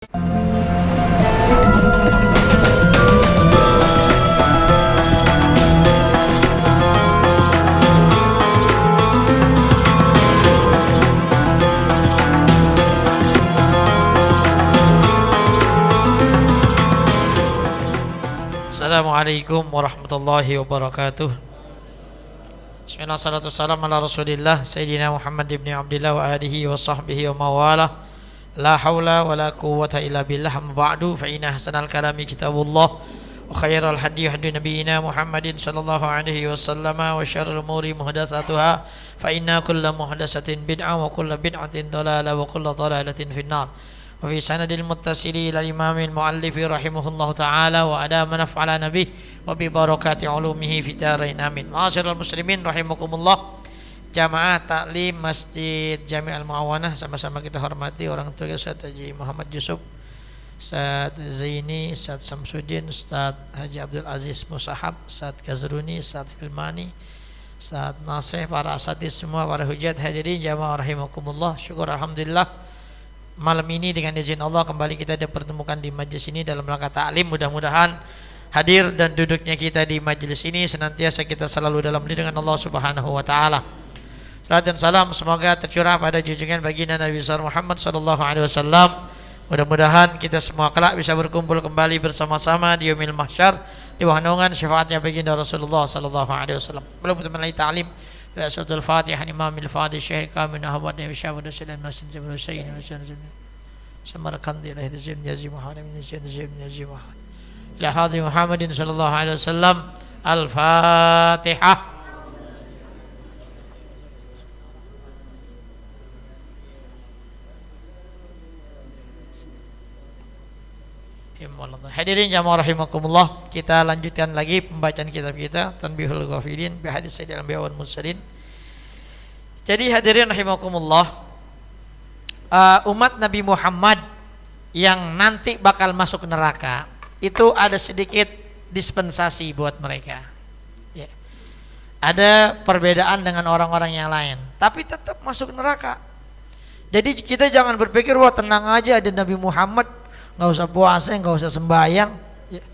Assalamualaikum warahmatullahi wabarakatuh. Bismillah, salatu salam ala rasulillah Sayyidina Muhammad ibn Abdillah wa alihi wa sahbihi wa mawalah. La hawla wa la quwwata illa billah, amma ba'du. Fa inna hasanal kalami kitabullah wa khairal hadi hadi nabiyina Muhammadin sallallahu alaihi wasallam wa syarrul umuri muhdatsatuha fa inna kulla muhdatsatin bid'ah wa kulla bid'atin dhalalah wa kulla dhalalatin finnar. Wa fi sanadil muttasili ila imamil muallifi rahimahullahu ta'ala wa ada manaf'ala nabih wa bi barakati ulumihi fi darain amin. Ma'asyiral muslimin rahimakumullah, jamaah taklim Masjid Jami' Al-Mu'awanah, sama-sama kita hormati orang tua Ustaz Haji Muhammad Yusuf, Ustaz Zaini, Ustaz Samsudin, Ustaz Haji Abdul Aziz Musahab, Ustaz Gazruni, Ustaz Hilmani, Ustaz Nasih, para asatidz semua, para hujat hadirin jamaah rahimakumullah. Syukur alhamdulillah, malam ini dengan izin Allah kembali kita dipertemukan di majlis ini dalam rangka ta'lim. Mudah-mudahan hadir dan duduknya kita di majlis ini senantiasa kita selalu dalam lindungan Allah Subhanahu wa taala. Salam dan salam semoga tercurah pada junjungan baginda Nabi besar Muhammad sallallahu alaihi wasallam. Mudah-mudahan kita semua kelak bisa berkumpul kembali bersama-sama di yaumil mahsyar di bawah naungan syafaatnya baginda Rasulullah sallallahu alaihi wasallam. Belum kita mulai ta'lim Suratul Fatihah Imamil Fadil Syekh Kamil Ahmad Nabi Syahid Salam Nasin Jabal Sayyid Samarkandi lahir Zain Yazim Muhammad bin Zain Yazim Muhammad ila hadhi Muhammadin sallallahu alaihi wasallam. Al-Fatihah. Hadirin jamaah rahimakumullah, kita lanjutkan lagi pembacaan kitab kita Tanbihul Ghafilin bi hadis Sayyidil Anbiya wal Mursalin. Jadi hadirin rahimakumullah, umat Nabi Muhammad yang nanti bakal masuk neraka itu ada sedikit dispensasi buat mereka ya. Ada perbedaan dengan orang-orang yang lain, tapi tetap masuk neraka. Jadi kita jangan berpikir wah tenang aja ada Nabi Muhammad, nggak usah puasa, nggak usah sembahyang ya.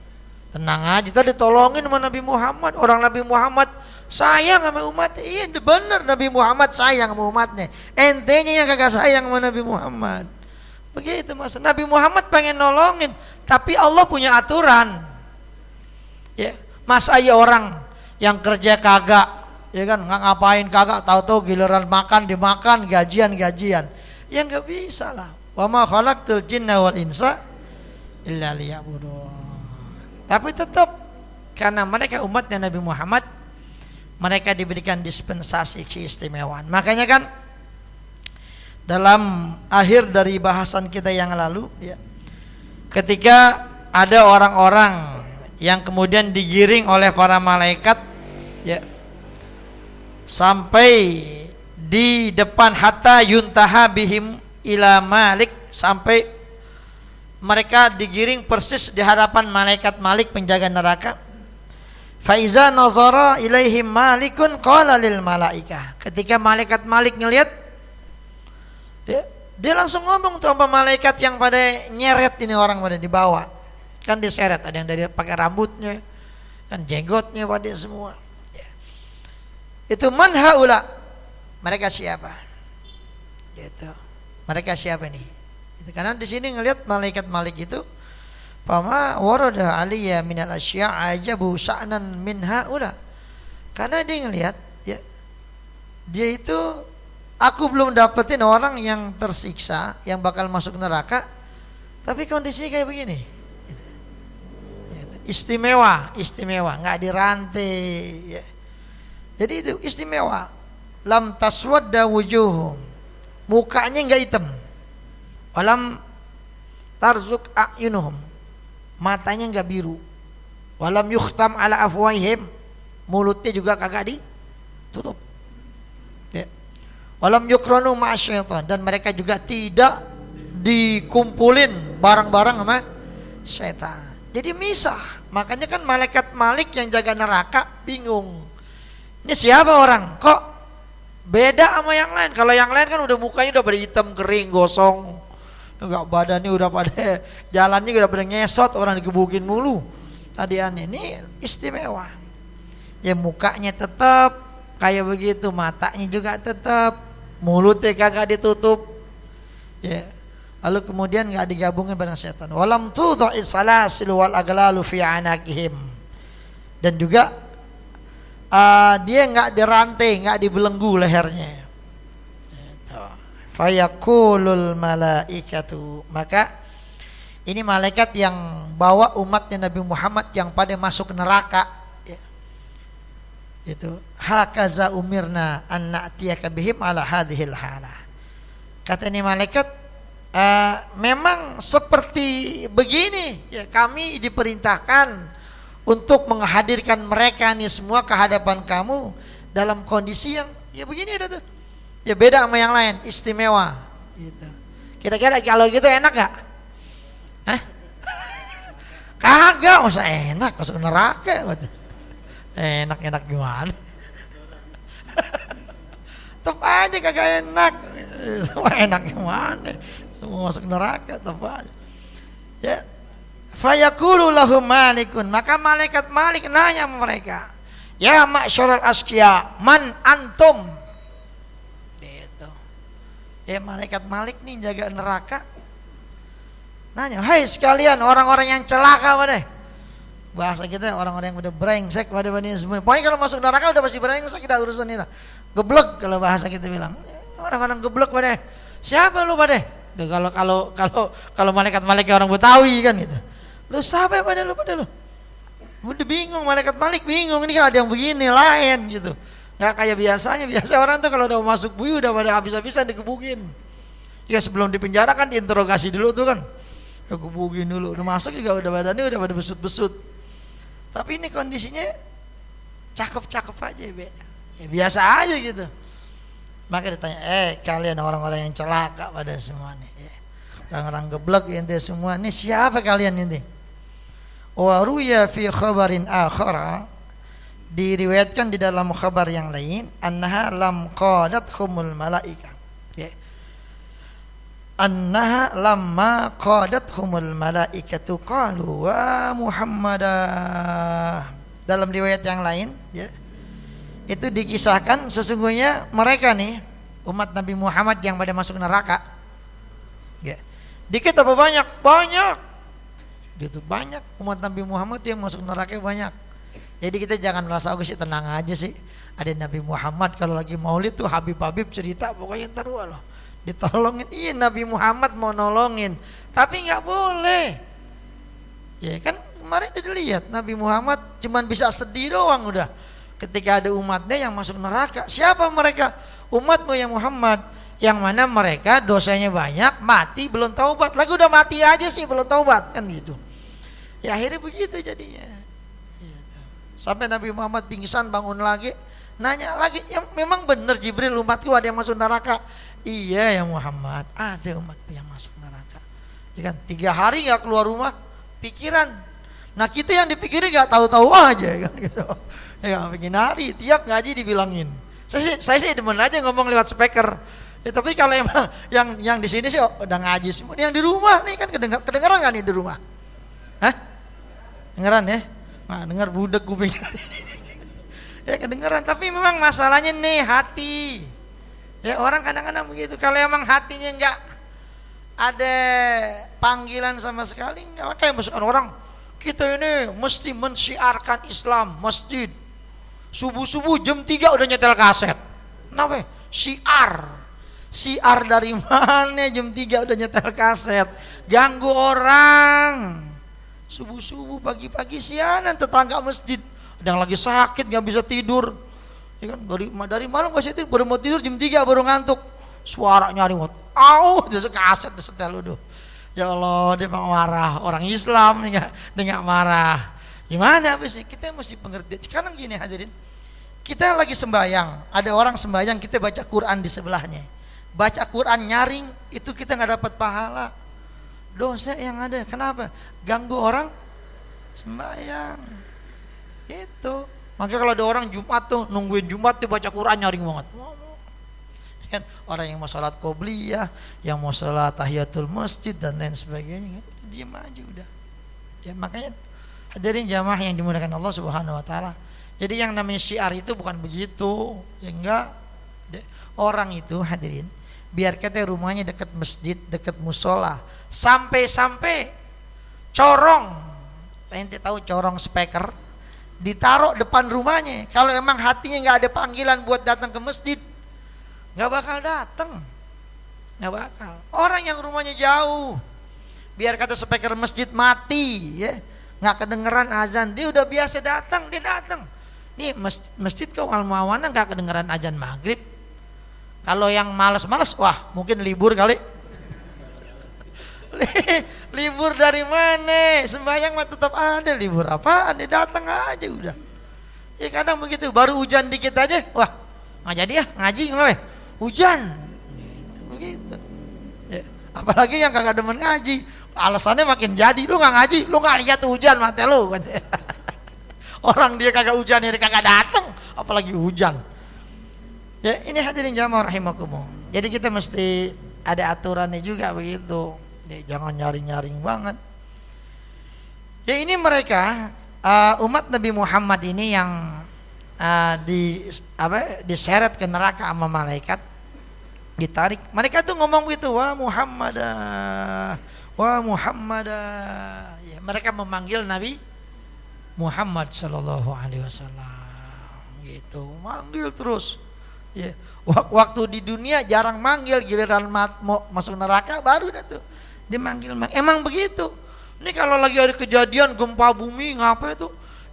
Tenang aja, kita ditolongin sama Nabi Muhammad. Orang Nabi Muhammad sayang sama umatnya. Iya bener, Nabi Muhammad sayang sama umatnya. Entenya yang kagak sayang sama Nabi Muhammad. Begitu mas. Nabi Muhammad pengen nolongin, tapi Allah punya aturan ya. Masa ya orang yang kerja kagak ya kan, nggak ngapain kagak, tahu-tahu giliran makan dimakan, gajian ya nggak bisa lah. Wa ma khalaqtul jinna wal insa illa liya'budun. Tapi tetap karena mereka umatnya Nabi Muhammad, mereka diberikan dispensasi keistimewaan. Makanya kan dalam akhir dari bahasan kita yang lalu ya, ketika ada orang-orang yang kemudian digiring oleh para malaikat ya sampai di depan hatta yuntaha bihim ila Malik, sampai mereka digiring persis di hadapan malaikat Malik penjaga neraka. Faiza nazara ilaihim malikun qala lil malaikah. Ketika malaikat Malik ngelihat ya, dia langsung ngomong tuh sama malaikat yang pada nyeret ini orang pada dibawa. Kan diseret, ada yang dari pakai rambutnya, kan jenggotnya pada semua ya. Itu man haula, mereka siapa gitu. Mereka siapa nih? Itu karena di sini ngelihat malaikat Malik itu, fama warada aliyya minal asya' ajabu sa'nan min haula. Karena dia ngelihat ya, dia itu, aku belum dapetin orang yang tersiksa, yang bakal masuk neraka, tapi kondisinya kayak begini. Gitu. Istimewa, nggak dirantai. Ya. Jadi itu istimewa. Lam taswadda wujuhum, mukanya enggak hitam. Walam tarzuk a'yunuhum, matanya enggak biru. Walam yukhtam ala afwahihim, mulutnya juga kagak ditutup ya. Walam yukranu ma'asyaitan, dan mereka juga tidak dikumpulin bareng-bareng sama syaitan. Jadi misah. Makanya kan malaikat Malik yang jaga neraka bingung, ini siapa orang kok beda sama yang lain. Kalau yang lain kan udah mukanya udah berhitam kering gosong Enggak, badannya udah pada jalannya udah pada ngesot, orang digebukin mulu. Tadi aneh, ini istimewa. Ya mukanya tetap kayak begitu, matanya juga tetap, mulutnya kagak ditutup. Ya. Lalu kemudian enggak digabungin bareng setan. Walam tudha'is salasil wal aglalu fi anakihim. Dan juga dia enggak dirantai, enggak dibelenggu lehernya. Fayaqulul malaikatu, maka ini malaikat yang bawa umatnya Nabi Muhammad yang pada masuk neraka ya. Itu hakaza umirna an na'tiyaka bihim ala hadhil halah. Kata ini malaikat, memang seperti begini ya, kami diperintahkan untuk menghadirkan mereka nih semua ke hadapan kamu dalam kondisi yang ya begini ada tuh. Ya beda sama yang lain, istimewa gitu. Kira-kira kalau gitu enak gak? Hah? Kagak, masa enak, masuk neraka gitu. Enak-enak gimana? Tetap aja kagak enak. Enak gimana? Mau masuk neraka tetap aja. Ya. Fayaqulu lahum malikun, maka malaikat Malik nanya sama mereka, ya ma'syaral asqiya, man antum? Ya malaikat Malik nih jaga neraka nanya, hai sekalian orang-orang yang celaka pada, bahasa kita orang-orang yang udah brengsek pada ini semua. Pokoknya kalau masuk neraka udah pasti brengsek, kita urusan ini lah, geblek kalau bahasa kita bilang, orang-orang geblek pada. Siapa lu pada? Kalau malaikat Malik orang Betawi kan gitu. Lu siapa pada lu Udah bingung, malaikat Malik bingung, ini kan ada yang begini lain gitu. Nggak kayak biasanya, biasa orang tuh kalau udah masuk bui udah pada habis-habisan dikebukin. Ya sebelum dipenjara kan diinterogasi dulu tuh kan, ya kebukin dulu, udah masuk juga udah badannya udah pada besut-besut. Tapi ini kondisinya cakep-cakep aja be, ya biasa aja gitu. Maka ditanya, kalian orang-orang yang celaka pada semua nih, orang-orang geblek ente semua, ini siapa kalian ini? Wa ruya fi khabarin akhara, diriwayatkan di dalam kabar yang lain, annaha lam qadathumul malaika ya. Annaha lamma qadathumul malaikatu qalu wa Muhammadah. Dalam riwayat yang lain ya, itu dikisahkan sesungguhnya mereka nih umat Nabi Muhammad yang pada masuk neraka ya. Dikit apa banyak? Banyak gitu, banyak umat Nabi Muhammad yang masuk neraka banyak. Jadi kita jangan merasa aku sih tenang aja sih. Ada Nabi Muhammad kalau lagi maulid tuh Habib cerita pokoknya terus loh. Ditolongin, iya Nabi Muhammad mau nolongin. Tapi nggak boleh. Ya kan kemarin udah lihat Nabi Muhammad cuman bisa sedih doang udah. Ketika ada umatnya yang masuk neraka. Siapa mereka? Umatmu yang Muhammad. Yang mana mereka dosanya banyak, mati belum taubat. Lagi udah mati aja sih belum taubat kan gitu. Ya akhirnya begitu jadinya. Sampai Nabi Muhammad pingsan bangun lagi, nanya lagi, ya memang benar Jibril umatku ada yang masuk neraka? Iya ya Muhammad, ada umatku yang masuk neraka. Ya kan 3 hari nggak keluar rumah, pikiran. Nah kita yang dipikirin nggak tahu-tahu aja kan gitu. Ya bikin hari tiap ngaji dibilangin. Saya sih demen aja ngomong lewat speaker. Ya, tapi kalau emang yang di sini sih udah ngaji semua. Yang di rumah nih kan kedengeran nggak nih di rumah? Hah? Dengeran ya? Nah, dengar budek kuping. Ya kedengeran, tapi memang masalahnya nih hati. Ya orang kadang-kadang begitu. Kalau emang hatinya enggak ada panggilan sama sekali, enggak kayak misalkan orang kita ini mesti mensyiarkan Islam, masjid. Subuh-subuh jam 3 udah nyetel kaset. Kenapa? Syiar. Syiar dari mana jam 3 udah nyetel kaset? Ganggu orang. Subuh-subuh pagi-pagi sianan tetangga masjid ada yang lagi sakit nggak bisa tidur ya kan, dari malam nggak bisa tidur, baru mau tidur jam 3 baru ngantuk, suara nyari mot, jadi kaset setel udah. Ya Allah, dia mau marah orang Islam dia nggak marah gimana sih? Kita mesti pengertian. Sekarang gini hadirin, kita lagi sembahyang, ada orang sembahyang, kita baca Quran di sebelahnya, baca Quran nyaring, itu kita nggak dapat pahala, dosa yang ada. Kenapa? Ganggu orang sembahyang itu. Makanya kalau ada orang Jumat tuh nungguin Jumat tuh baca Quran nyaring banget, Kan orang yang mau sholat qobliyah, yang mau sholat tahiyatul masjid dan lain sebagainya, diam aja udah. Ya makanya hadirin jamaah yang dimuliakan Allah Subhanahu wa taala. Jadi yang namanya syiar itu bukan begitu. Ya enggak. Orang itu hadirin, biar kata rumahnya dekat masjid, dekat musola, sampai-sampai corong, ente tahu corong speaker ditaruh depan rumahnya. Kalau emang hatinya nggak ada panggilan buat datang ke masjid, nggak bakal datang, nggak bakal. Orang yang rumahnya jauh, biar kata speaker masjid mati, ya nggak kedengeran azan, dia udah biasa datang, dia datang. Nih masjid kau Al-Muawana nggak kedengeran azan maghrib. Kalau yang malas-malas, wah mungkin libur kali. Libur dari mana? Sembahyang mah tetap ada, libur apaan? Dia datang aja udah. Ya kadang begitu, baru hujan dikit aja, wah nggak jadi ya ngaji nggak? Hujan, begitu. Ya, apalagi yang kagak demen ngaji, alasannya makin jadi, lu nggak ngaji, lu nggak lihat hujan mata lu. Orang dia kagak hujan, dia kagak datang, apalagi hujan. Ya ini hadirin jamaah rahimakumullah. Jadi kita mesti ada aturannya juga begitu. Ya, jangan nyaring-nyaring banget. Ya ini mereka umat Nabi Muhammad ini yang diseret ke neraka sama malaikat, ditarik. Mereka tuh ngomong gitu, wah Muhammad, wah Muhammad. Ya, mereka memanggil Nabi Muhammad sallallahu alaihi wasallam. Gitu, manggil terus. Ya, waktu di dunia jarang manggil, giliran mau masuk neraka baru dah tuh dimanggil. Emang begitu. Ini kalau lagi ada kejadian gempa bumi ngapa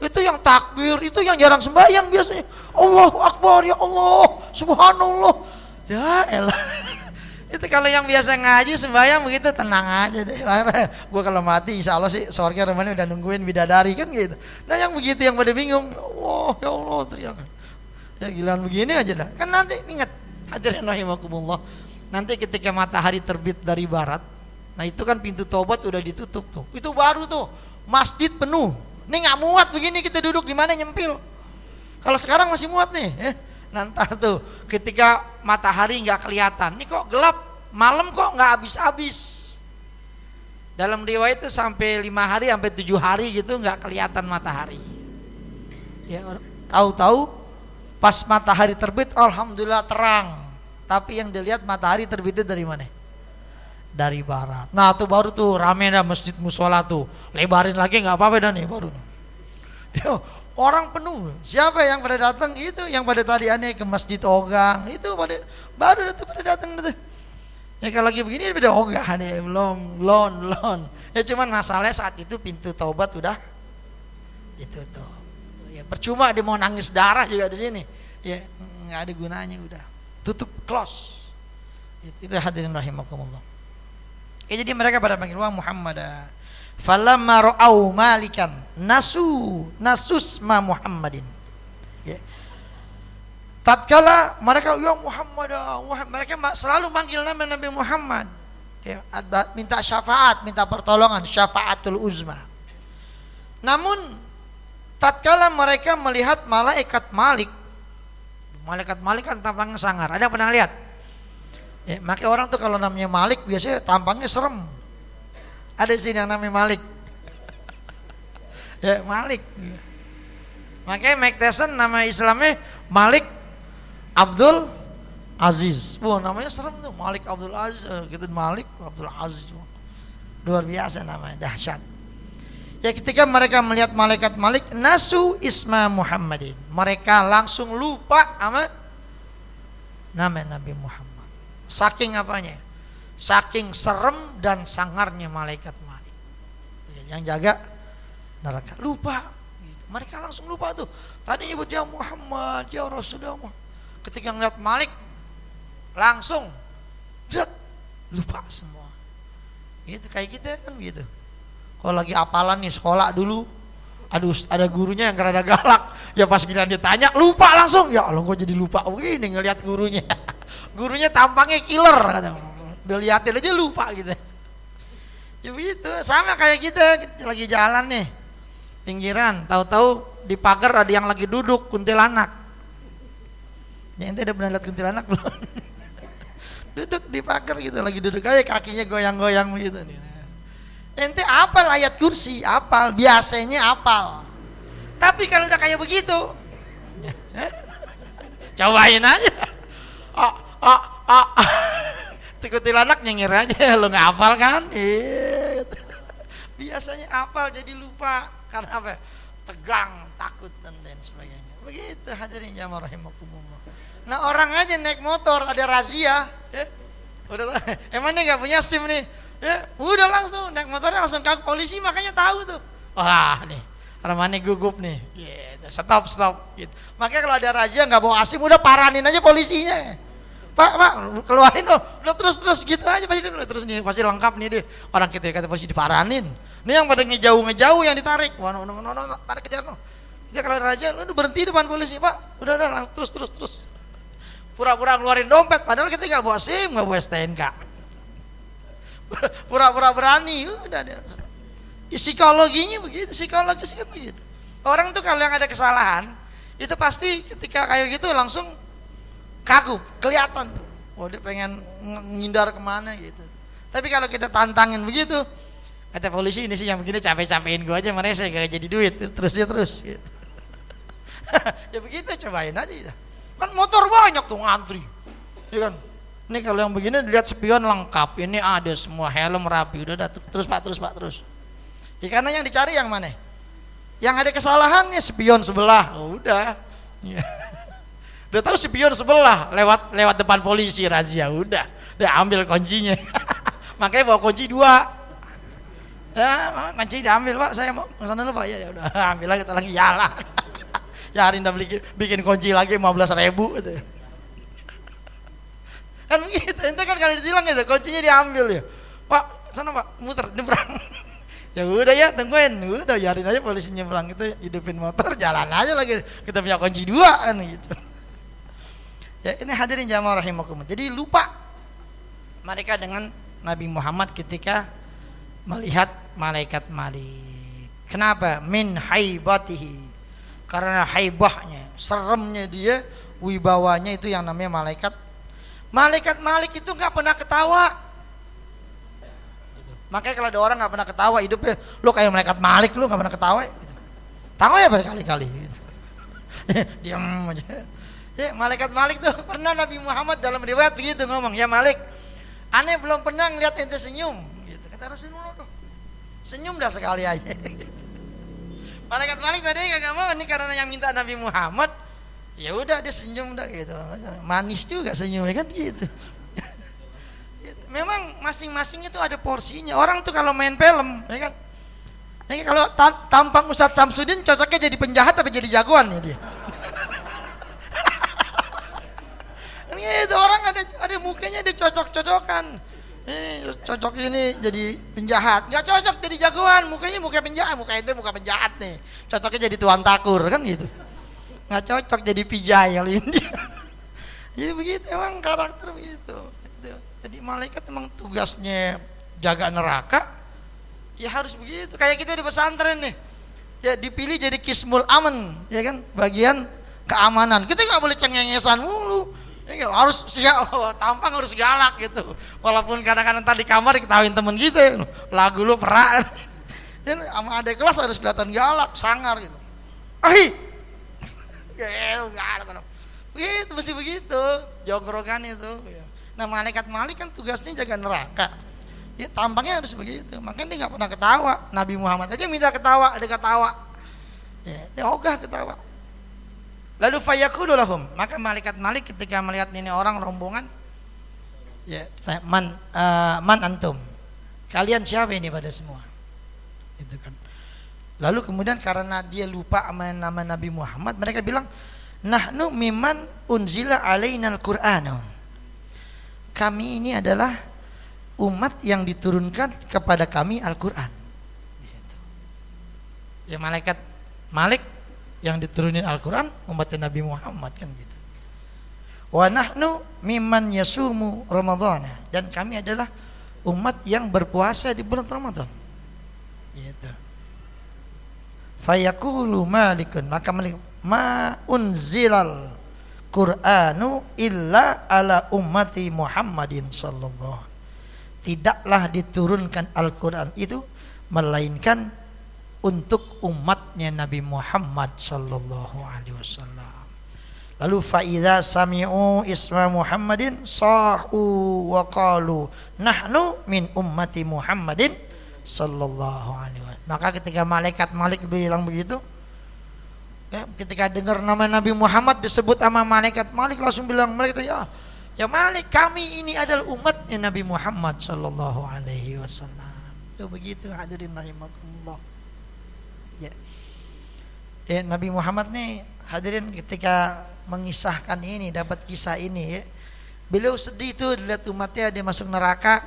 itu yang takbir, itu yang jarang sembahyang biasanya. Allahu Akbar, ya Allah, subhanallah. Ya elah. Itu kalau yang biasa ngaji sembahyang begitu tenang aja deh. Gua kalau mati insya Allah sih surga rumahnya udah nungguin bidadari kan gitu. Nah yang begitu yang pada bingung, ya Allah teriak. Ya gilaan begini aja dah. Kan nanti ingat hadirin rahimakumullah, nanti ketika matahari terbit dari barat, nah itu kan pintu tobat udah ditutup tuh. Itu baru tuh masjid penuh. Ini nggak muat begini kita duduk di mana nyempil. Kalau sekarang masih muat nih. Nanti tuh ketika matahari nggak kelihatan, ini kok gelap, malam kok nggak habis-habis. Dalam riwayat itu sampai 5 hari sampai 7 hari gitu nggak kelihatan matahari. Ya tahu-tahu pas matahari terbit, alhamdulillah terang. Tapi yang dilihat matahari terbitnya dari mana? Dari barat. Nah tuh baru tuh rame dah masjid musola tuh. Lebarin lagi nggak apa-apa dah nih baru. Yo, orang penuh. Siapa yang pada datang? Itu yang pada tadi aneh ke masjid Ogang. Itu pada baru tuh pada datang tuh. Ya kalau lagi begini beda ogah nih, belum. Ya cuman masalahnya saat itu pintu taubat udah itu tuh. Ya percuma dia mau nangis darah juga di sini. Ya nggak ada gunanya udah. Tutup close. Itu hadirin rahimakumullah. Ya, jadi mereka pada panggil wah Muhammad. Falamma ra'au malikan nasus ma Muhammadin. Ya. Tatkala mereka ya Muhammad, mereka selalu manggil nama Nabi Muhammad. Ya, minta syafaat, minta pertolongan, syafaatul uzma. Namun tatkala mereka melihat malaikat Malik kan tampangnya sangar. Ada yang pernah lihat? Ya, makanya orang tuh kalau namanya Malik biasanya tampangnya serem. Ada sini yang namanya Malik. Ya Malik. Makanya Mike Tyson nama Islamnya Malik Abdul Aziz. Wah namanya serem tuh, Malik Abdul Aziz. Gitu Malik Abdul Aziz. Luar biasa namanya, dahsyat. Ya ketika mereka melihat malaikat Malik, nasu isma Muhammadin, mereka langsung lupa sama nama Nabi Muhammad. Saking apanya? Saking serem dan sangarnya malaikat Malik. Yang jaga neraka lupa. Gitu. Mereka langsung lupa tuh. Tadi nyebut ya Muhammad, ya Rasulullah. Ketika ngeliat Malik, langsung lupa semua. Gitu kayak kita kan gitu. Kalau lagi apalan nih sekolah dulu, ada gurunya yang rada galak, ya pas giliran ditanya lupa langsung. Ya Allah kok jadi lupa begini ngelihat gurunya. Gurunya tampangnya killer kata. Dilihatin aja lupa gitu. Ya begitu, sama kayak kita lagi jalan nih pinggiran, tahu-tahu di pagar ada yang lagi duduk kuntilanak. Ya ente udah pernah lihat kuntilanak belum? duduk di pagar gitu, lagi duduk aja kakinya goyang-goyang begitu. Ente apal ayat kursi, apal, biasanya apal. Tapi kalau udah kayak begitu, cobain aja. Kuntilanak nyengir aja, lo nggak hafal kan? Biasanya hafal jadi lupa karena apa? Tegang, takut dan lain sebagainya. Begitu hadirin jamaah rahimakumullah. Nah orang aja naik motor ada razia, udah emang nih nggak punya SIM nih, udah langsung naik motornya langsung ke polisi, makanya tahu tuh. Wah nih, Ramani gugup nih, stop gitu. Makanya kalau ada razia nggak bawa SIM udah paranin aja polisinya. Pak, keluarin dong, udah terus gitu aja pasti terus nih, pasti lengkap nih deh. Orang kita kata polisi diparanin. Nih yang pada ngejauh yang ditarik. Wah, no, tarik kejar no. Dia kalau raja, lu berhenti depan polisi, Pak. Udah, terus. Pura-pura ngeluarin dompet, padahal kita nggak bawa SIM, nggak bawa STNK. Pura-pura berani, udah. Ya, psikologinya begitu, psikologis kan begitu. Orang tuh kalau yang ada kesalahan, itu pasti ketika kayak gitu langsung kagum, kelihatan tuh. Oh dia pengen ngindar kemana gitu. Tapi kalau kita tantangin begitu, kata polisi ini sih yang begini capek-capekin gue aja, mana saya gak jadi duit, terus gitu. Ya begitu, cobain aja. Kan motor banyak tuh ngantri, ya kan? Ini kalau yang begini dilihat spion lengkap, ini ada semua helm rapi, udah terus pak. Ya, karena yang dicari yang mana? Yang ada kesalahannya spion sebelah, oh, udah. Ya. Udah tahu spion sebelah lewat depan polisi razia, udah ambil kuncinya. Makanya bawa kunci 2. Ya, kunci diambil Pak, saya mau kesana dulu Pak. Ya udah, ambil lagi kita lagi jalan. Ya hari ini bikin kunci lagi 15.000 gitu. Kan begitu, ente kan kalau ditilang gitu, kuncinya diambil ya. Pak, sana Pak, muter nyebrang. Ya udah ya, tungguin, udah biarin aja polisi nyebrang itu, hidupin motor, jalan aja lagi. Kita punya kunci 2 kan gitu. Ya ini hadirin jamaah rahimakumullah. Jadi lupa mereka dengan Nabi Muhammad ketika melihat malaikat Malik. Kenapa? Min haibatihi. Karena haibahnya, seremnya dia, wibawanya itu yang namanya malaikat. Malaikat Malik itu nggak pernah ketawa. Makanya kalau ada orang nggak pernah ketawa hidupnya, lu kayak malaikat Malik, lu nggak pernah ketawa. Gitu. Tahu ya berkali-kali. Gitu. Diam aja. Ya, malaikat Malik tuh pernah Nabi Muhammad dalam riwayat begitu ngomong, ya Malik, aneh belum pernah ngeliat ente senyum. Gitu. Kata Rasulullah tuh, senyum dah sekali aja. Malaikat Malik tadi kagak mau, ini karena yang minta Nabi Muhammad, ya udah dia senyum dah gitu. Manis juga senyumnya kan gitu. Memang masing-masing itu ada porsinya. Orang tuh kalau main film, ya kan. Ini kalau tampang Ustadz Samsudin cocoknya jadi penjahat tapi jadi jagoan ya dia. Itu orang ada mukanya ada cocok-cocokan. Ini cocok ini jadi penjahat, nggak cocok jadi jagoan, mukanya muka penjahat, muka itu muka penjahat nih. Cocoknya jadi tuan takur kan gitu. Nggak cocok jadi pijai kali ini. Jadi begitu emang karakter begitu. Jadi malaikat emang tugasnya jaga neraka. Ya harus begitu. Kayak kita di pesantren nih. Ya dipilih jadi kismul aman, ya kan? Bagian keamanan. Kita nggak boleh cengengesan mulu. Ya, harus tampang harus galak gitu. Walaupun kadang-kadang tadi kamar diketawain temen gitu, lagu lu perak. Sama adik kelas harus kelihatan galak, sangar gitu. Begitu mesti begitu, jongkrokan itu. Nah malaikat Malik kan tugasnya jaga neraka. Ya tampangnya harus begitu. Makanya dia nggak pernah ketawa. Nabi Muhammad aja minta ketawa, ada ketawa. Ya, dia ogah ketawa. Lalu fayaqulu lahum, maka malaikat Malik ketika melihat ini orang rombongan, ya man antum, kalian siapa ini pada semua, itu kan. Lalu kemudian karena dia lupa sama nama Nabi Muhammad, mereka bilang, nahnu mimman unzila alainal Qur'anu, kami ini adalah umat yang diturunkan kepada kami Al-Quran. Gitu. Ya malaikat Malik yang diturunin Al-Quran umatnya Nabi Muhammad kan gitu. Wa nahnu mimman yasumu Ramadhana, dan kami adalah umat yang berpuasa di bulan Ramadan. Gitu. Fayaqulu Malikun, maka Malik ma unzilal Qur'anu illa ala ummati Muhammadin sallallahu. Tidaklah diturunkan Al-Qur'an itu melainkan untuk umatnya Nabi Muhammad sallallahu alaihi wasallam. Lalu fa idza sami'u isma Muhammadin sahu wa qalu nahnu min ummati Muhammadin sallallahu alaihi wasallam. Maka ketika malaikat Malik bilang begitu, ya, ketika dengar nama Nabi Muhammad disebut sama malaikat, Malik langsung bilang, malaikat, ya Malik, kami ini adalah umatnya Nabi Muhammad sallallahu alaihi wasallam. Itu begitu, hadirin rahimakumullah. Ya, Nabi Muhammad nih hadirin ketika mengisahkan ini, dapat kisah ini, ya, beliau sedih tuh lihat umatnya dia masuk neraka,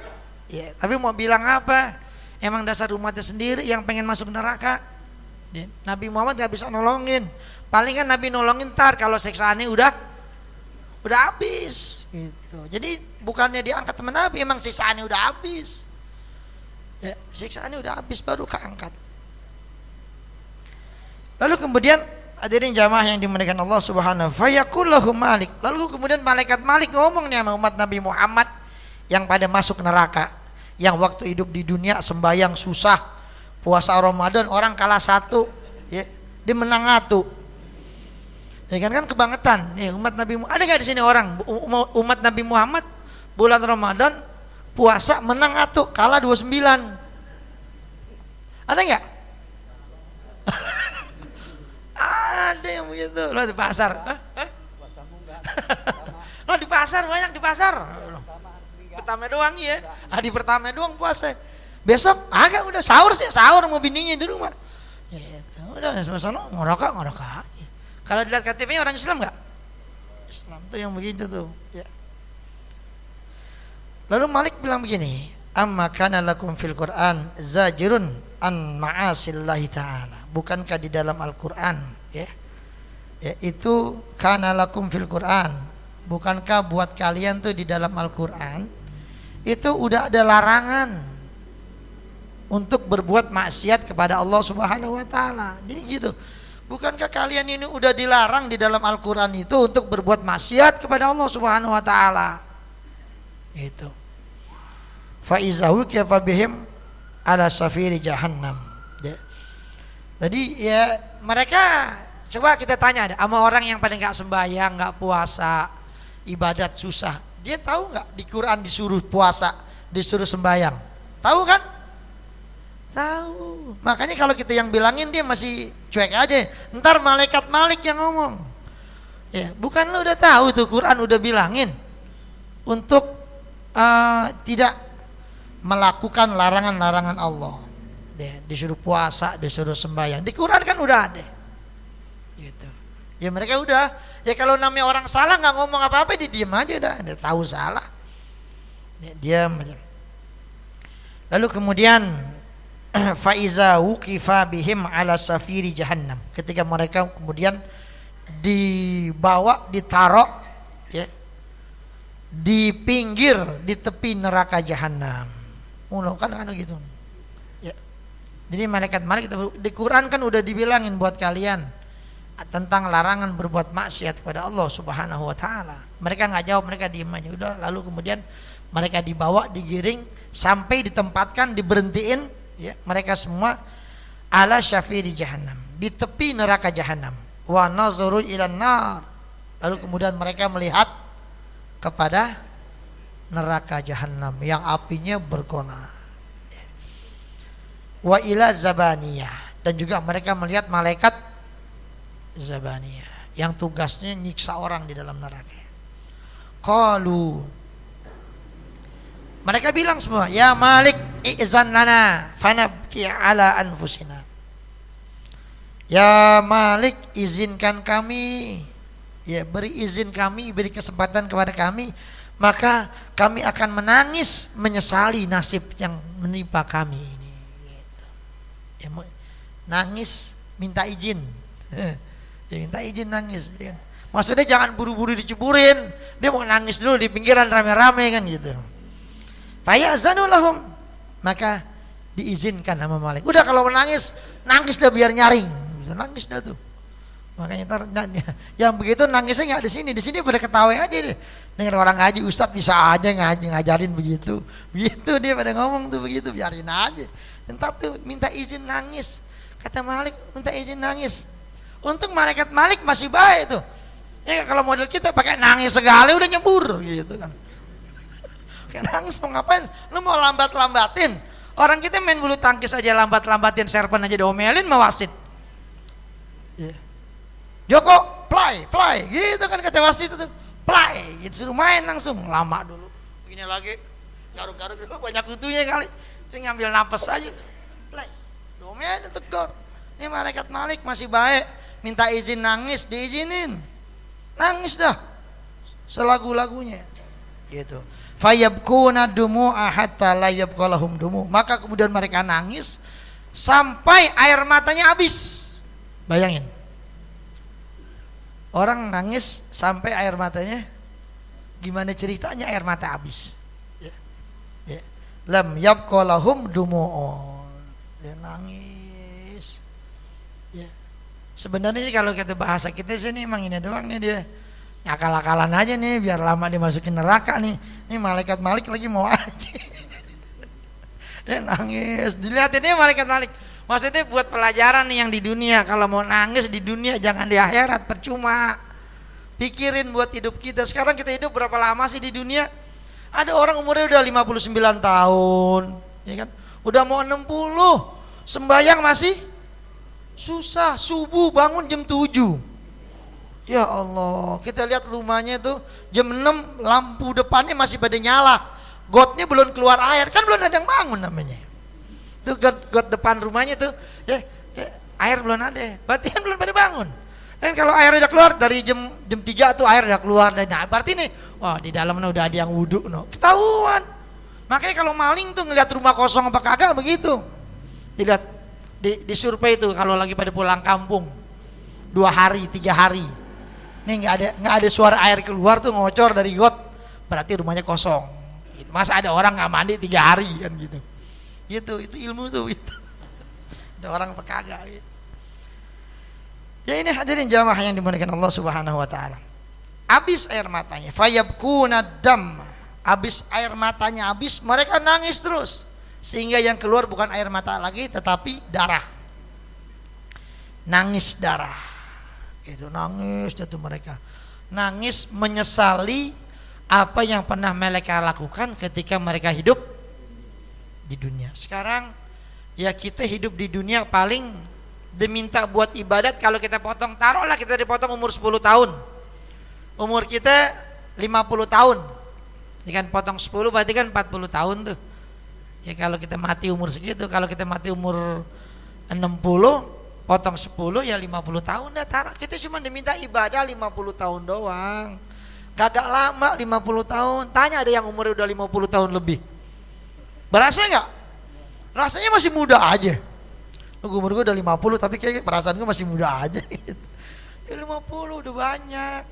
ya, tapi mau bilang apa? Emang dasar umatnya sendiri yang pengen masuk neraka. Ya, Nabi Muhammad gak bisa nolongin. Palingan Nabi nolongin ntar kalau siksaannya udah habis gitu. Jadi bukannya diangkat teman Nabi, emang siksaannya udah habis. Ya, siksaannya udah habis baru keangkat. Lalu kemudian hadirin jamaah yang dimuliakan Allah Subhanahu, fayaqul lahu Malik. Lalu kemudian malaikat Malik ngomong nih sama umat Nabi Muhammad yang pada masuk neraka, yang waktu hidup di dunia sembahyang susah, puasa Ramadan orang kalah satu, ya, dia menang satu. Ya kan kebangetan. Ya, umat Nabi Muhammad, ada nggak di sini orang umat Nabi Muhammad bulan Ramadan puasa menang satu, kalah 29? Ada nggak? Ada yang begitu. Lo di pasar? Lo di pasar, banyak di pasar. Pertama doang ya. Hari pertama doang puasa. Besok agak udah sahur sih, sahur sama bininya di rumah. Ya, itu udah sama-sama ngerokok. Kalau dilihat KTP-nya orang Islam nggak? Islam tuh yang begitu tuh. Ya. Lalu Malik bilang begini, amma kana lakum fil Qur'an zajirun an ma'asillahi ta'ala. Bukankah di dalam Al-Qur'an, ya, itu kana lakum fil Qur'an, bukankah buat kalian tuh di dalam Al-Qur'an itu udah ada larangan untuk berbuat maksiat kepada Allah Subhanahu wa taala. Jadi gitu. Bukankah kalian ini udah dilarang di dalam Al-Qur'an itu untuk berbuat maksiat kepada Allah Subhanahu wa taala? Itu. Fa izahu kafa bihim ala safiri jahannam. Jadi ya mereka, coba kita tanya deh sama orang yang pada nggak sembahyang, nggak puasa, ibadat susah. Dia tahu nggak di Quran disuruh puasa, disuruh sembahyang? Tahu kan? Tahu. Makanya kalau kita yang bilangin dia masih cuek aja. Ntar malaikat Malik yang ngomong. Ya, bukan lu udah tahu tuh Quran udah bilangin untuk tidak melakukan larangan-larangan Allah. Disuruh puasa, disuruh sembahyang. Di Quran kan udah ada. Gitu. Ya mereka udah. Ya kalau namanya orang salah nggak ngomong apa-apa, dia diam aja dah. Dia tahu salah. Ya, diam aja. Lalu kemudian faiza wuqifa bihim ala safiri jahannam. Ketika mereka kemudian dibawa, ditaruh, ya, di pinggir, di tepi neraka jahanam. Kan gitu. Ya. Jadi malaikat di Quran kan udah dibilangin buat kalian tentang larangan berbuat maksiat kepada Allah Subhanahu wa taala. Mereka nggak jawab, mereka diam aja. Udah, lalu kemudian mereka dibawa, digiring sampai ditempatkan, diberhentiin, ya, mereka semua ala syafiri jahannam, di tepi neraka jahanam. Wa nazuru ilan nar. Lalu kemudian mereka melihat kepada neraka jahanam yang apinya berkonar. Wa ila zabaniyah, dan juga mereka melihat malaikat zabaniyah yang tugasnya nyiksa orang di dalam neraka. Qalu, mereka bilang semua, ya Malik i'zan lana fanabki ala anfusina. Ya Malik, izinkan kami, ya, beri izin kami, beri kesempatan kepada kami, maka kami akan menangis menyesali nasib yang menimpa kami ini. Ya, nangis minta izin. Ya, minta izin nangis, ya. Maksudnya jangan buru-buru diceburin, dia mau nangis dulu di pinggiran rame-rame kan gitu. Fayazanu lahum, maka diizinkan sama Malik. Udah kalau menangis, nangis dah biar nyaring. Bisa nangis dah tuh. Makanya yang begitu nangisnya nggak di sini pada ketawa aja deh. Dengan orang ngaji, Ustadz bisa aja ngajarin begitu dia pada ngomong tuh begitu, biarin aja. Entar tuh minta izin nangis, kata Malik minta izin nangis. Untung malaikat Malik masih baik tuh. Ya kalau model kita pakai nangis segala udah nyebur gitu kan. Kayak nangis mau ngapain? Lu mau lambatin? Orang kita main bulu tangkis aja lambatin serpen aja diomelin sama wasit. Yeah. Joko, play, gitu kan kata wasit itu, play, gitu suruh main langsung, lama dulu, begini lagi, garuk-garuk dulu banyak kutunya kali, ini ngambil napas aja tuh, play, domen tegur, ini malaikat Malik masih baik, minta izin nangis, diizinin, nangis dah, selagu-lagunya, gitu. Fayabkuna dumu'a hatta la yabqa lahum dumu, maka kemudian mereka nangis sampai air matanya habis, bayangin. Orang nangis sampai air matanya, gimana ceritanya air mata habis? Ya. Lam yabqa lahum dumu'un. Dia nangis. Ya. Sebenarnya kalau kata bahasa kita sini emang ini doang nih dia. Akal-akalan aja nih biar lama dimasukin neraka nih. Ini malaikat Malik lagi mau aja. Dia nangis. Dilihatin ini malaikat Malik. Maksudnya buat pelajaran nih yang di dunia. Kalau mau nangis di dunia jangan di akhirat, percuma. Pikirin buat hidup kita. Sekarang kita hidup berapa lama sih di dunia? Ada orang umurnya udah 59 tahun, ya kan? Udah mau 60, sembahyang masih susah. Subuh bangun jam 7. Ya Allah, kita lihat rumahnya tuh jam 6 lampu depannya masih pada nyala. Gotnya belum keluar air, kan belum ada yang bangun namanya. Tuh got depan rumahnya tuh air belum ada, berarti kan belum pada bangun. Dan kalau air udah keluar dari jam 3 tuh air udah keluar, dan nah, berarti nih wah di dalamnya udah ada yang wudhu no. Ketahuan. Makanya kalau maling tuh ngeliat rumah kosong apa kagak begitu, dilihat di survei tuh kalau lagi pada pulang kampung 2 hari 3 hari nih nggak ada suara air keluar tuh ngocor dari got, berarti rumahnya kosong gitu. Masa ada orang nggak mandi 3 hari kan gitu. Gitu, itu ilmu tuh gitu. Ada orang apa kagak gitu. Ya ini hadirin jamaah yang dimuliakan Allah Subhanahu wa taala. Habis air matanya, fayabkuna dam. Habis air matanya habis, mereka nangis terus. Sehingga yang keluar bukan air mata lagi tetapi darah. Nangis darah. Itu nangis jatuh mereka. Nangis menyesali apa yang pernah mereka lakukan ketika mereka hidup di dunia. Sekarang ya kita hidup di dunia paling diminta buat ibadat, kalau kita potong, taruhlah kita dipotong umur 10 tahun, umur kita 50 tahun, ya kan potong 10 berarti kan 40 tahun tuh. Ya kalau kita mati umur segitu, kalau kita mati umur 60 potong 10 ya 50 tahun dah taruh. Kita cuma diminta ibadah 50 tahun doang, kagak lama 50 tahun. Tanya ada yang umurnya udah 50 tahun lebih, berasa nggak? Rasanya masih muda aja. Umur gue udah 50 tapi kayak perasaan gue masih muda aja gitu. Ya 50 udah banyak.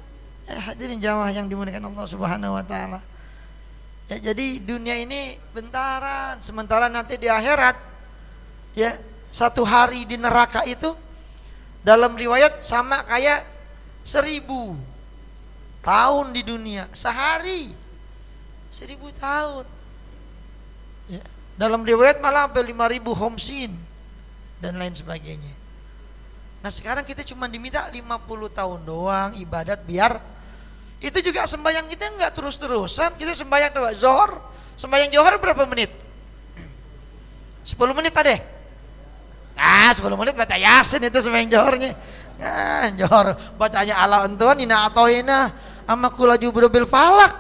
Hadirin jamaah yang dimuliakan Allah Subhanahu wa taala. Ya jadi dunia ini bentaran, sementara nanti di akhirat ya 1 hari di neraka itu dalam riwayat sama kayak 1000 tahun di dunia. Sehari 1000 tahun. Ya. Dalam riwayat malah sampai 5000 homsin dan lain sebagainya. Nah sekarang kita cuma diminta 50 tahun doang ibadat, biar itu juga sembahyang kita enggak terus-terusan. Kita sembahyang tuh Zohor, sembahyang Zohor berapa menit? 10 menit ada. 10 menit baca Yasin itu sembahyang Zohornya. Zohor bacanya ala entuan ina atoina ama kulaju bil falak.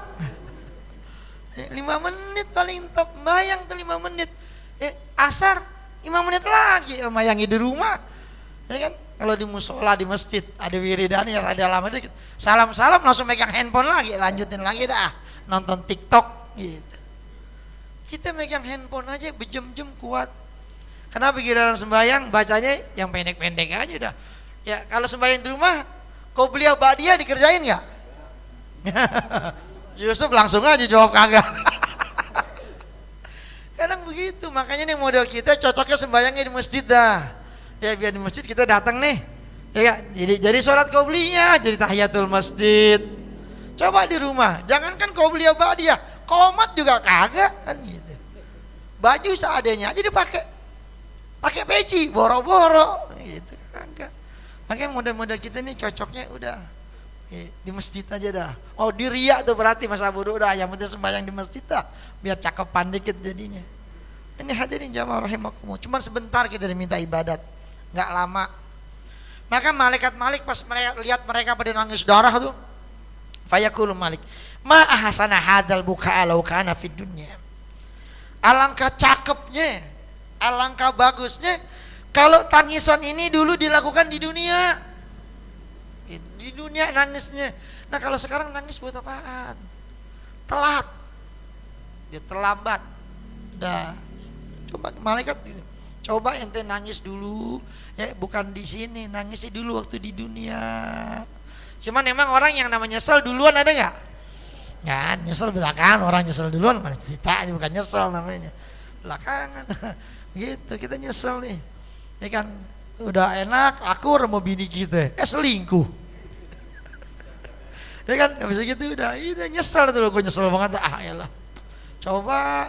5 menit paling top, bayang tuh 5 menit. Asar 5 menit lagi mayangi di rumah, ya kan? Kalau di musola di masjid ada wiridan ya ada lama dikit, salam-salam langsung megang handphone lagi, lanjutin lagi dah nonton TikTok gitu. Kita megang handphone aja berjam-jam kuat. Kenapa giliran sembahyang bacanya yang pendek-pendek aja dah. Ya kalau sembahyang di rumah, kau beli ba'diyah dikerjain nggak? Yusuf langsung aja jawab kagak. Kadang begitu, makanya nih model kita cocoknya sembahyangnya di masjid dah. Ya biar di masjid kita datang nih, Ya, jadi sholat qobliyah, jadi tahiyatul masjid. Coba di rumah, jangankan qobliyah ba'diyah, qomat juga kagak kan gitu. Baju seadanya aja dipakai. Pakai peci, boro-boro gitu. Kagak. Makanya model-model kita ini cocoknya udah di masjid aja dah. Oh, di riya tuh berarti Mas Abu udah yang penting sembahyang di masjid dah, biar cakepan dikit jadinya. Ini hadirin jamaah rahimakumullah. Cuman sebentar kita diminta ibadat, nggak lama. Maka malaikat Malik pas lihat mereka pada nangis darah tuh, fayaqulu Malik, ma ahsana hadzal buka'a law kana fid dunya. Alangkah cakepnya, alangkah bagusnya kalau tangisan ini dulu dilakukan di dunia. Di dunia nangisnya. Nah, kalau sekarang nangis buat apaan? Telat. Dia terlambat. Udah. Coba malaikat, coba ente nangis dulu, ya bukan di sini, nangis dulu waktu di dunia. Cuman emang orang yang namanya nyesel duluan ada nggak? Ya, nyesel belakangan, orang nyesel duluan mana cerita, bukan nyesel namanya. Belakangan. Gitu, kita nyesel nih. Ya kan, udah enak, akur sama bini kita, selingkuh. Ya kan, habis gitu udah nyesel tuh, gue nyesel banget, yalah. Coba,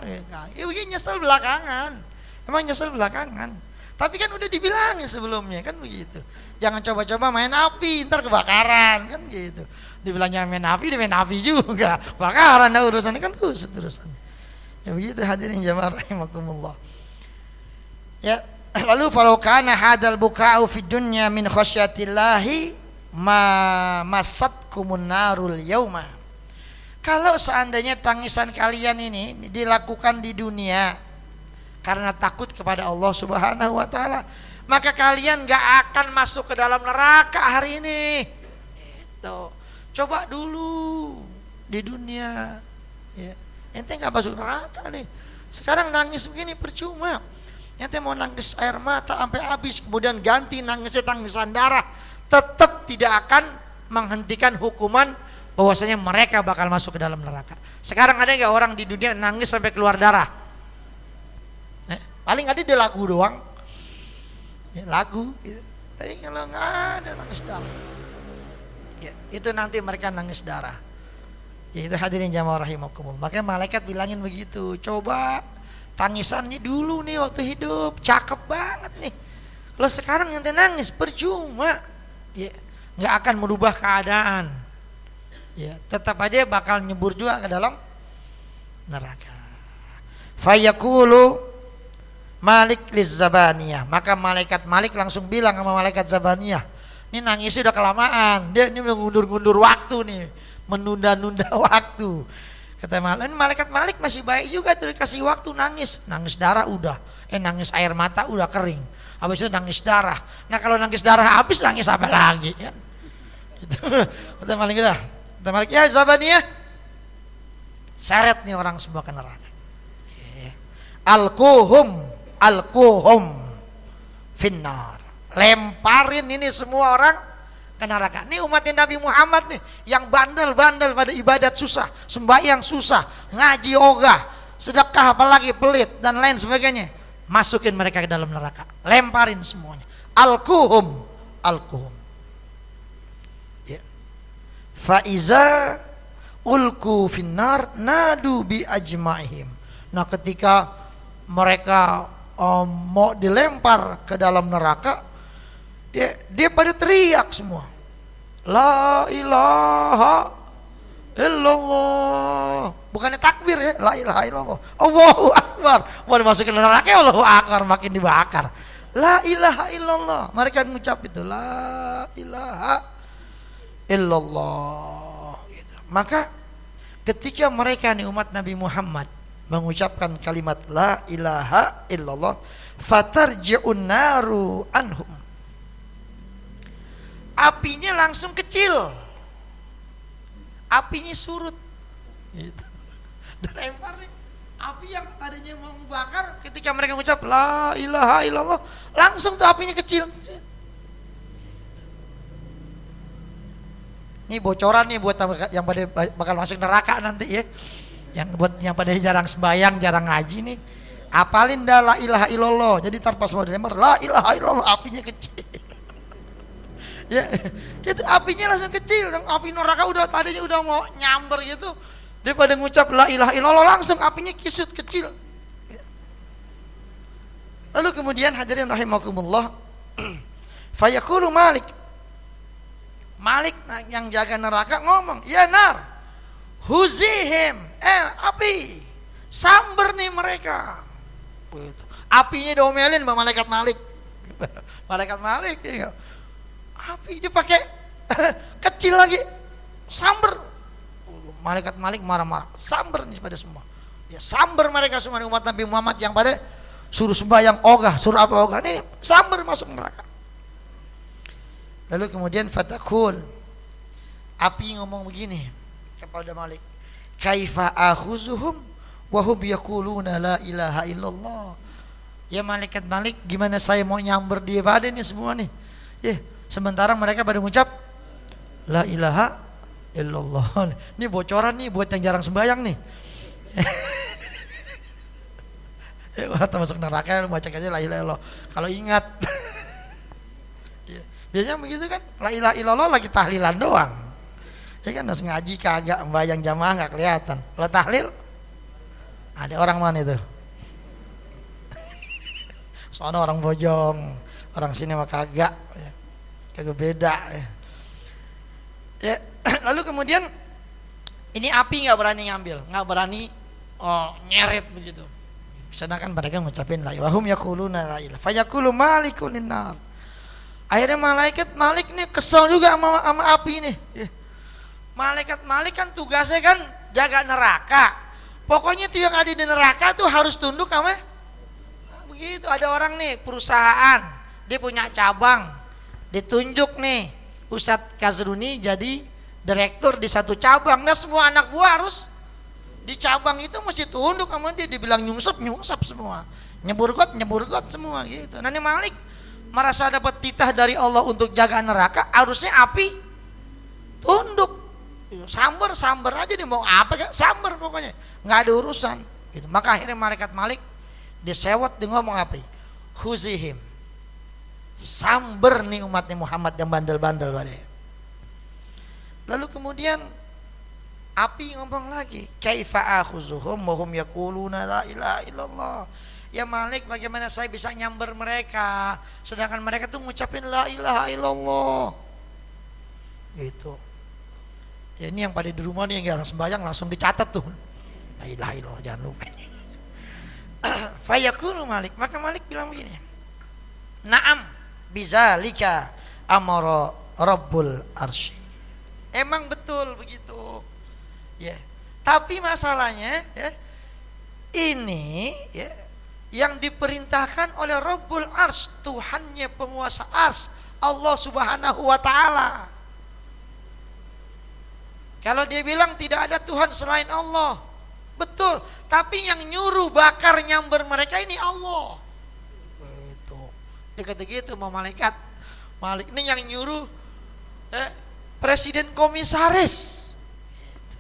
ya begini nyesel belakangan. Emang nyesel belakangan. Tapi kan udah dibilangin sebelumnya kan begitu. Jangan coba-coba main api, ntar kebakaran kan gitu. Dibilangnya main api, dia main api juga. Bakaran dah urusannya kan kusut urusannya. Ya begitu hadirin jamaah rahimakumullah. Ya, lalu falau kana hadzal buka'u fid dunya min khasyatillahi ma masatkumun narul yauma. Kalau seandainya tangisan kalian ini dilakukan di dunia karena takut kepada Allah Subhanahu wa taala, maka kalian gak akan masuk ke dalam neraka hari ini. Itu. Coba dulu di dunia. Ya. Ente gak masuk neraka nih. Sekarang nangis begini percuma. Ente mau nangis air mata sampai habis, kemudian ganti nangisnya tangisan darah, tetap tidak akan menghentikan hukuman bahwasanya mereka bakal masuk ke dalam neraka. Sekarang ada nggak orang di dunia nangis sampai keluar darah? Paling ada di lagu doang, ya, lagu. Gitu. Tapi kalau nggak ada nangis darah, ya, itu nanti mereka nangis darah. Ya, itu hadirin jamaah rahimakumullah. Makanya malaikat bilangin begitu. Coba tangisannya dulu nih waktu hidup, cakep banget nih. Kalau sekarang ente nangis percuma, ya, nggak akan merubah keadaan. Ya, tetap aja bakal nyebur juga ke dalam neraka. Fayaqulu Malik liz-Zabaniyah, maka malaikat Malik langsung bilang sama malaikat Zabaniyah, ini nangisnya udah kelamaan, dia ini mengundur-undur waktu nih, menunda-nunda waktu. Kata malaikat Malik masih baik juga tuh, dikasih waktu nangis darah udah, nangis air mata udah kering, habis itu nangis darah. Nah kalau nangis darah habis nangis apa lagi kan? Itu kata Malik dah. Malik, ya Zabaniyah, seret nih orang semua ke neraka. Alkuhum finnar, lemparin ini semua orang ke neraka. Ini umatnya Nabi Muhammad nih, yang bandel-bandel pada ibadat susah, sembahyang susah, ngaji ogah, sedekah apalagi pelit dan lain sebagainya. Masukin mereka ke dalam neraka, lemparin semuanya. Alkuhum. Faiza ulku finnar nadu bi ajmaihim. Nah ketika mereka mau dilempar ke dalam neraka, dia pada teriak semua, la ilaha illallah. Bukannya takbir ya, la ilaha illallah, Allahu akbar. Mau dimasukin neraka, Allahu akbar, makin dibakar. La ilaha illallah. Mereka mengucap itu, la ilaha illallah gitu. Maka ketika mereka nih umat Nabi Muhammad mengucapkan kalimat la ilaha illallah, fatarji'un naru anhum, apinya langsung kecil, apinya surut gitu. Dan lempar nih, api yang tadinya mau membakar, ketika mereka mengucap la ilaha illallah, langsung tuh apinya kecil. Ini bocoran nih buat yang pada bakal masuk neraka nanti ya. Yang pada jarang sembahyang, jarang ngaji nih. Apalin dah la ilaha illallah. Jadi tanpa semua dilempar la ilaha illallah, apinya kecil. Ya, itu apinya langsung kecil. Api neraka udah tadinya udah mau nyamber gitu, daripada ngucap la ilaha illallah langsung apinya kisut kecil. Lalu kemudian hadirin rahimakumullah, fayaqulu Malik yang jaga neraka ngomong, ya nar huzihim, api samber nih mereka. Apinya diomelin sama malaikat Malik. Malaikat Malik ya, api dipakai kecil lagi, samber. Malaikat Malik marah-marah, samber nih pada semua. Ya samber mereka semua umat Nabi Muhammad yang pada suruh sembahyang ogah, suruh apa ogah, ini samber masuk neraka. Lalu kemudian fatakul, api ngomong begini kepada Malik, kaifa akhuzuhum wa hum yaquluna la ilaha illallah. Ya malaikat Malik, gimana saya mau nyamber dia pada ini semua nih? Ya, sementara mereka pada mengucap la ilaha illallah. Ini bocoran nih buat yang jarang sembahyang nih. Orang termasuk neraka baca aja la ilaha illallah. Kalau ingat. Ya, biasanya begitu kan, la ilaha illallah lagi tahlilan doang. Ya kan harus ngaji kagak, membayang jamaah nggak kelihatan. Kalau tahlil ada orang mana itu? Soalnya orang Bojong, orang sini mah kagak, ya. Kagak beda. Ya. Lalu kemudian ini api nggak berani ngambil, nggak berani nyeret begitu. Sedangkan mereka ngucapin la ilaha wahum yaquluna la ilaha fayaqulu malikun nar. Akhirnya malaikat Malik nih kesel juga sama api nih. Ya. Malaikat Malik kan tugasnya kan jaga neraka. Pokoknya tuh yang ada di neraka tuh harus tunduk sama begitu. Ada orang nih perusahaan, dia punya cabang, ditunjuk nih Ustadz Kazruni jadi direktur di satu cabang. Nah semua anak buah harus di cabang itu mesti tunduk sama dia. Dibilang nyungsep semua, nyebur got semua gitu. Nah ini Malik merasa dapat titah dari Allah untuk jaga neraka, harusnya api tunduk. Samber aja dia mau apa kan, samber pokoknya, nggak ada urusan gitu. Maka akhirnya malaikat Malik disewot, dia ngomong apa? Huzihim, samber nih umatnya Muhammad yang bandel-bandel pada. Lalu kemudian api ngomong lagi, kaifa akhuzuhum wa hum yaquluna la ilaha illallah. Ya Malik, bagaimana saya bisa nyamber mereka sedangkan mereka tuh ngucapin la ilaha illallah gitu. Ya ini yang pada di rumah nih yang jarang sembahyang langsung dicatat tuh la ilaha illallah, jangan lupa. Fayaqulu Malik, maka Malik bilang begini, na'am bizalika amara rabbul arsy. Emang betul begitu ya, tapi masalahnya ya, ini ya, yang diperintahkan oleh Rabbul Arsy, Tuhannya penguasa Arsy, Allah Subhanahu wa taala. Kalau dia bilang tidak ada Tuhan selain Allah, betul, tapi yang nyuruh bakar nyamber mereka ini Allah. Gitu. Dia kata gitu sama malaikat. Malik ini yang nyuruh presiden komisaris. Gitu.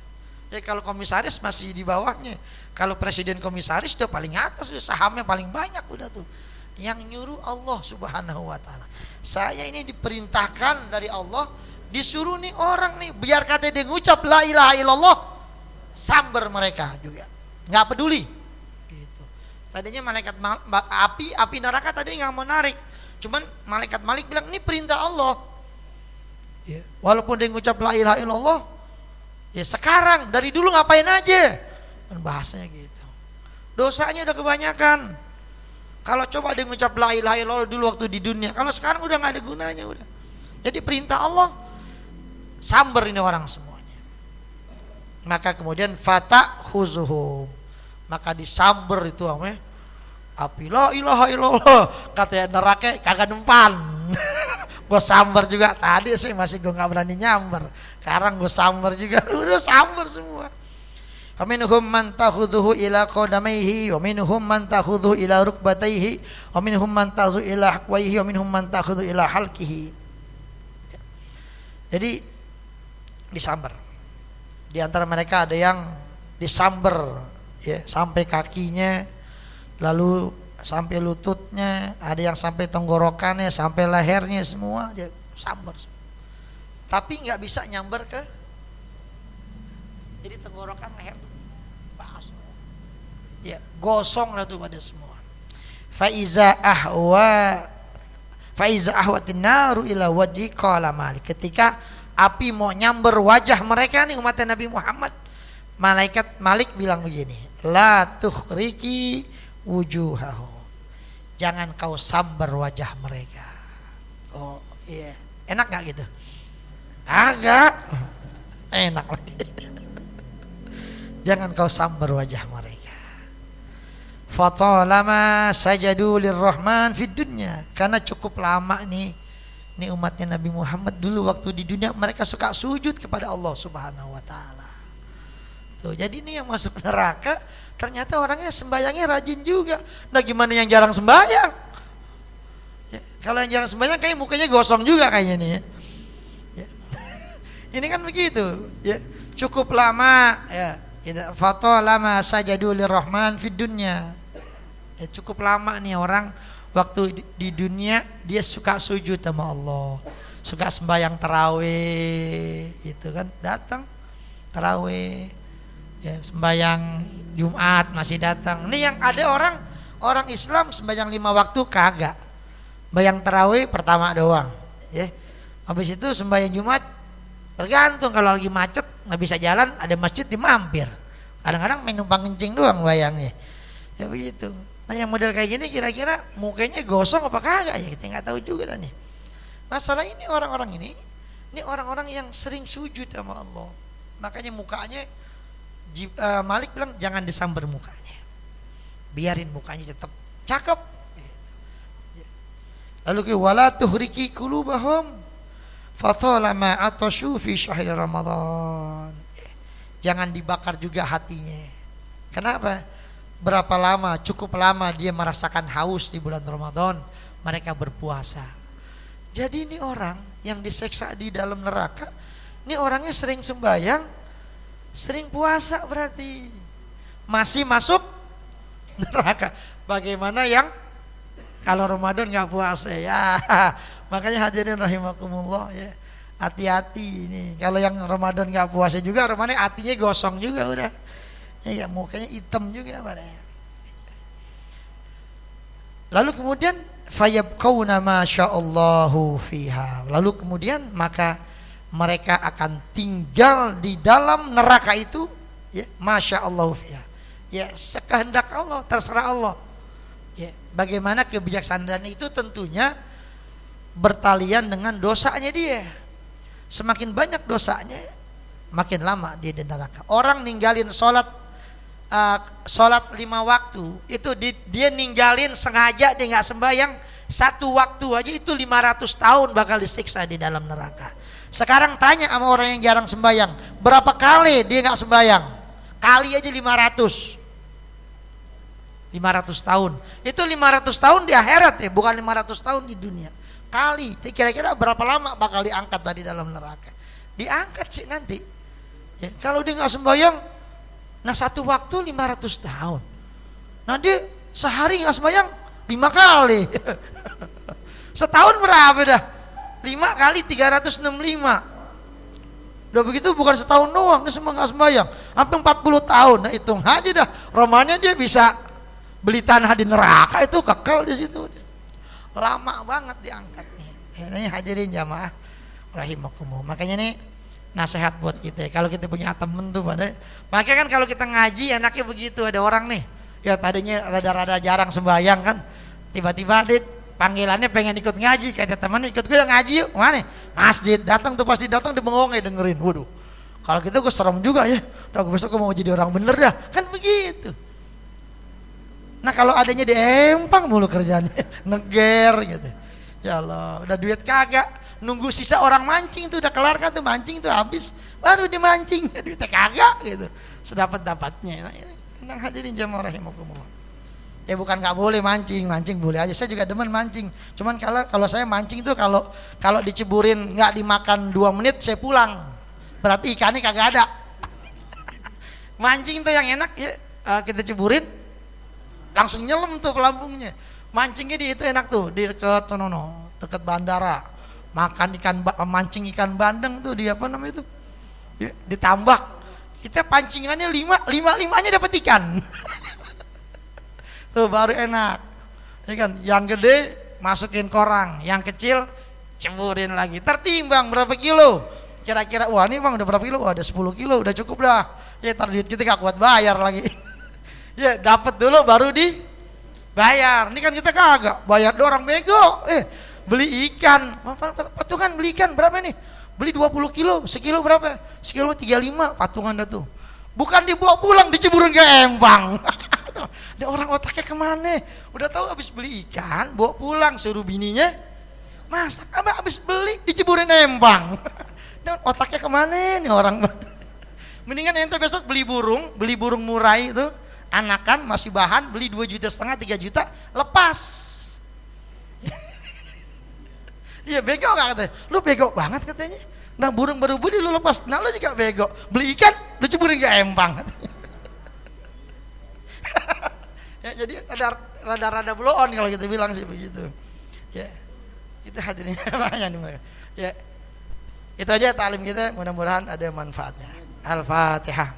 Ya kalau komisaris masih di bawahnya. Kalau presiden komisaris udah paling atas, udah sahamnya paling banyak udah tuh. Yang nyuruh Allah Subhanahu wa taala. Saya ini diperintahkan dari Allah, disuruh nih orang nih biar kata dia ngucap la ilaha illallah, samber mereka juga, nggak peduli gitu. Tadinya malaikat api neraka tadi nggak mau narik, cuman malaikat Malik bilang ini perintah Allah ya. Walaupun dia ngucap la ilaha illallah ya, sekarang dari dulu ngapain aja kan bahasanya gitu, dosanya udah kebanyakan. Kalau coba dia ngucap la ilaha illallah dulu waktu di dunia, kalau sekarang udah nggak ada gunanya udah. Jadi perintah Allah, samber ini orang semuanya. Maka kemudian fatakhuzuhum, maka disamber itu api la ilaha illallah. Katanya neraka kagak nempan. Gue samber juga tadi sih, masih gue nggak berani nyamber. Sekarang gue samber juga, udah samber semua. Wa minhum man takhudhuhu ila qadamaihi wa minhum man takhudhuhu ila rukbataihi wa minhum man takhudhu ila haqwaihi wa minhum man takhudhu ila halqihi. Jadi disamber. Di antara mereka ada yang disamber ya sampai kakinya, lalu sampai lututnya, ada yang sampai tenggorokannya, sampai lehernya, semua dia samber. tapi nggak bisa nyamber ke, jadi tenggorokan leher pas, ya gosong lah tuh pada semua. Faiza ahwatin naru ila wajhi qala Malik, ketika api mau nyamber wajah mereka nih umat Nabi Muhammad, malaikat Malik bilang begini, la tuhriki wujuhahu, jangan kau sambar wajah mereka. Oh iya, enak nggak gitu? Agak enak lagi. Jangan kau sambar wajah mereka. Fatalama sajadu lirrahman fid dunya, karena cukup lama nih umatnya Nabi Muhammad dulu waktu di dunia mereka suka sujud kepada Allah Subhanahu wa taala. Tuh, jadi ini yang masuk neraka ternyata orangnya sembayangnya rajin juga. Nah, gimana yang jarang sembayang? Ya, kalau yang jarang sembayang kayak mukanya gosong juga kayaknya nih ya. Ya. Ini kan begitu, ya. Cukup lama ya. Fatalama sajadu lirrahman fid dunya. Ya, cukup lama nih orang waktu di dunia dia suka sujud sama Allah, suka sembahyang tarawih, gitu kan, datang tarawih, ya, sembahyang Jumat masih datang. Ini yang ada orang Islam sembahyang 5 waktu kagak, sembahyang tarawih pertama doang, ya, habis itu sembahyang Jumat tergantung kalau lagi macet nggak bisa jalan ada masjid dimampir, kadang-kadang main numpang kencing doang bayangnya, ya begitu. Nah yang model kayak gini kira-kira mukanya gosong apa kagak ya, kita nggak tahu juga lah nih. Masalah ini orang-orang ini orang-orang yang sering sujud sama Allah, makanya mukanya Malik bilang jangan disambar mukanya, biarin mukanya tetap cakep. Lalu wala tuhriki qulubahum fatalama atashu fi syahr Ramadan, jangan dibakar juga hatinya. Kenapa? Berapa lama, cukup lama dia merasakan haus di bulan Ramadan, mereka berpuasa. Jadi ini orang yang diseksa di dalam neraka, ini orangnya sering sembahyang, sering puasa, berarti masih masuk neraka. Bagaimana yang kalau Ramadan nggak puasa ya? Makanya hadirin rahimakumullah ya, hati-hati ini. Kalau yang Ramadan nggak puasa juga, Ramadan hatinya gosong juga udah. Ya, mukanya hitam juga pada. Lalu kemudian fayabqauna ma sya'allahu fiha. Lalu kemudian maka mereka akan tinggal di dalam neraka itu, ya, masyaallahu fiha. Ya, sekehendak Allah, terserah Allah. Ya, bagaimana kebijaksanaan itu tentunya bertalian dengan dosanya dia. Semakin banyak dosanya, makin lama dia di neraka. Orang ninggalin sholat 5 waktu itu dia ninggalin sengaja, dia nggak sembahyang 1 waktu aja itu 500 tahun bakal disiksa di dalam neraka. Sekarang tanya sama orang yang jarang sembahyang, berapa kali dia nggak sembahyang? Kali aja 500 tahun. Itu 500 tahun di akhirat ya, bukan 500 tahun di dunia. Kali, kira-kira berapa lama bakal diangkat dari dalam neraka? Diangkat sih nanti. Ya, kalau dia nggak sembahyang, nah 1 waktu 500 tahun. Nah dia sehari nggak sembahyang 5 kali. Setahun berapa dah? 5 kali 365. Udah begitu bukan setahun doang, dia semua nggak sembahyang, hampir 40 tahun. Nah hitung aja dah, romannya dia bisa beli tanah di neraka itu kekal di situ. Lama banget diangkatnya. Ini hadirin jamaah rahimakumullah. Makanya nih nasihat buat kita, kalau kita punya temen tuh makanya kan kalau kita ngaji enaknya begitu, ada orang nih ya tadinya rada-rada jarang sembahyang kan, tiba-tiba dia panggilannya pengen ikut ngaji, kata teman ikut gue ngaji yuk, mana masjid, datang tuh, pasti datang di bengongnya dengerin. Waduh, kalau gitu gue serem juga ya, udah besok gue mau jadi orang bener dah, kan begitu. Nah kalau adanya di empang mulu kerjanya neger gitu, ya Allah udah duit kagak, nunggu sisa orang mancing tuh udah kelar kan tuh mancing tuh habis baru dimancing, duitnya kagak gitu, sedapat-dapatnya. Nah, hadirin jamaah rahimakumullah. Ya bukan nggak boleh mancing, mancing boleh aja. Saya juga demen mancing. Cuman kalau saya mancing tuh kalau diceburin nggak dimakan 2 menit saya pulang. Berarti ikannya kagak ada. Mancing tuh yang enak ya, kita ceburin langsung nyelam tuh pelampungnya. Mancingnya di itu enak tuh, di dekat sonono, dekat bandara. makan mancing ikan bandeng tuh di apa namanya itu, ya, ditambak. Kita pancingannya limanya dapat ikan. Tuh baru enak, ya kan? Yang gede masukin korang, yang kecil ceburin lagi, tertimbang berapa kilo kira-kira. Wah ini bang udah berapa kilo? Wah, ada 10 kilo, udah cukup dah. Ya tar duit kita gak kuat bayar lagi. Ya dapat dulu baru dibayar. Ini kan kita kagak bayar, dorang bego. Beli ikan, patungan beli ikan berapa nih? Beli 20 kilo, sekilo berapa? Sekilo 35 patungan dah tuh. Bukan dibawa pulang, diceburin ke empang. Ada orang otaknya kemana? Udah tahu habis beli ikan, bawa pulang, suruh bininya masak. Habis beli, diceburin empang. Otaknya kemana nih orang? Mendingan ente besok beli burung murai itu, anakan masih bahan, beli 2,5 juta 3 juta, lepas. Iya bego gak katanya? Lu bego banget katanya. Nah burung baru beli lu lepas, nah lu juga bego. Beli ikan, lu ceburin ke empang. Ya, jadi rada blow on kalau kita bilang sih begitu. Ya, itu hadirin banyak nih. Ya, itu aja taklim kita. Mudah-mudahan ada manfaatnya. Al-Fatihah.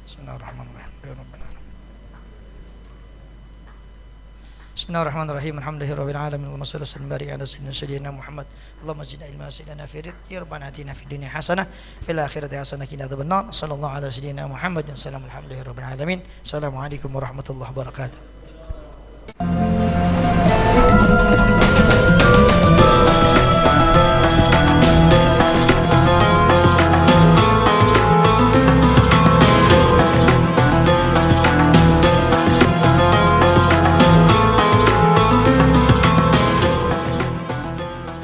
Bismillahirrahmanirrahim. Bismillahirrahmanirrahim. Alhamdulillahirabbil alamin. Wa sallallahu ala sayyidina Muhammad. Allahumma zidna ilma sayyidina fi rizqi rabbana atina fid dunya hasanah fil akhirati hasanah wa qina adzabannar. Sallallahu ala sayyidina Muhammad. Alhamdulillahirabbil alamin. Assalamualaikum warahmatullahi wabarakatuh.